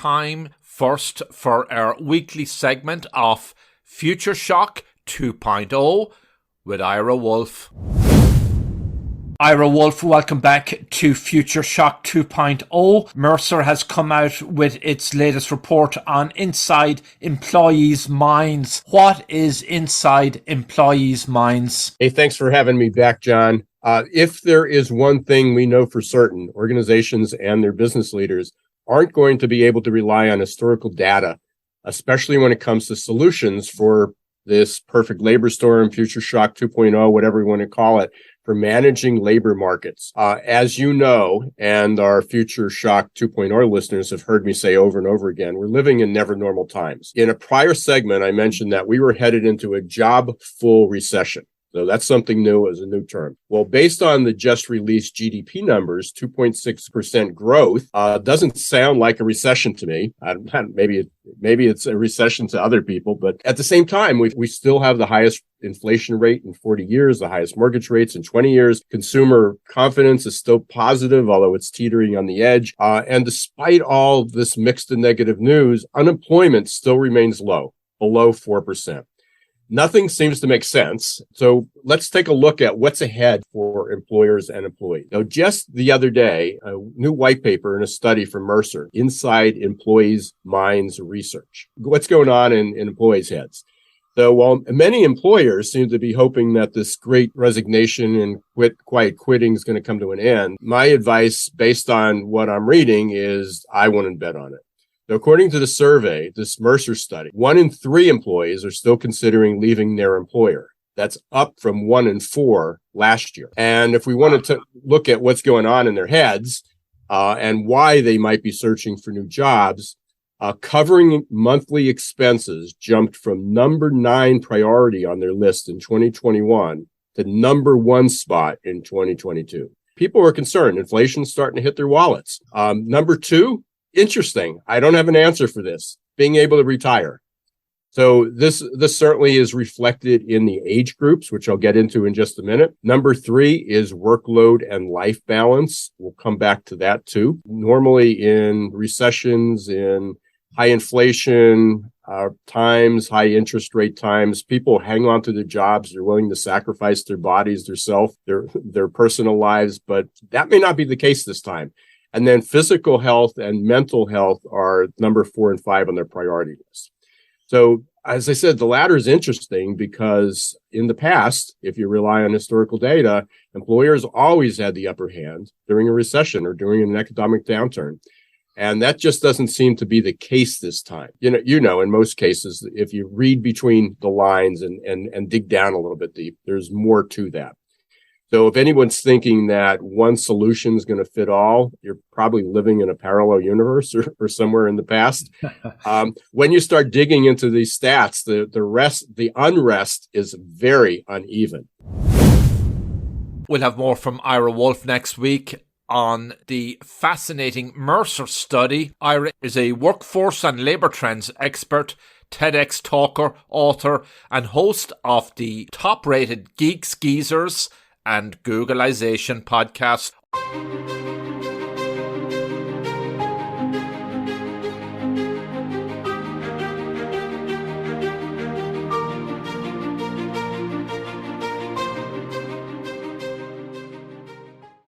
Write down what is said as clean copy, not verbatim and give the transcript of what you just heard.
time first for our weekly segment of Future Shock 2.0 with Ira Wolfe. Ira Wolfe, welcome back to Future Shock 2.0. Mercer has come out with its latest report on inside employees' minds. What is inside employees' minds? Hey, thanks for having me back, John. If there is one thing we know for certain, organizations and their business leaders aren't going to be able to rely on historical data, especially when it comes to solutions for this perfect labor storm, Future Shock 2.0, whatever we want to call it, for managing labor markets. As you know, and our Future Shock 2.0 listeners have heard me say over and over again, we're living in never normal times. In a prior segment, I mentioned that we were headed into a job-full recession. So that's something new as a new term. Well, based on the just released GDP numbers, 2.6% growth doesn't sound like a recession to me. Maybe it's a recession to other people, but at the same time, we still have the highest inflation rate in 40 years, the highest mortgage rates in 20 years. Consumer confidence is still positive, although it's teetering on the edge. And despite all this mixed and negative news, unemployment still remains low, below 4%. Nothing seems to make sense. So let's take a look at what's ahead for employers and employees. Now, just the other day, a new white paper and a study from Mercer, Inside Employees' Minds Research. What's going on in employees' heads? So while many employers seem to be hoping that this great resignation and quiet quitting is going to come to an end, my advice based on what I'm reading is I wouldn't bet on it. So according to the survey, this Mercer study, 1 in 3 employees are still considering leaving their employer. That's up from 1 in 4 last year. And if we wanted to look at what's going on in their heads and why they might be searching for new jobs, covering monthly expenses jumped from number 9 priority on their list in 2021 to number 1 spot in 2022. People were concerned. Inflation's starting to hit their wallets. Number 2, interesting. I don't have an answer for this. Being able to retire. So this certainly is reflected in the age groups, which I'll get into in just a minute. Number 3 is workload and life balance. We'll come back to that too. Normally in recessions, in high inflation times, high interest rate times, people hang on to their jobs. They're willing to sacrifice their bodies, their personal lives, but that may not be the case this time. And then physical health and mental health are number 4 and 5 on their priority list. So as I said, the latter is interesting because in the past, if you rely on historical data, employers always had the upper hand during a recession or during an economic downturn. And that just doesn't seem to be the case this time. You know, in most cases, if you read between the lines and dig down a little bit deep, there's more to that. So if anyone's thinking that one solution is going to fit all, you're probably living in a parallel universe or somewhere in the past. When you start digging into these stats, the unrest is very uneven. We'll have more from Ira Wolfe next week on the fascinating Mercer study. Ira is a workforce and labour trends expert, TEDx talker, author, and host of the top-rated Geeks, Geezers, and Googlization podcast.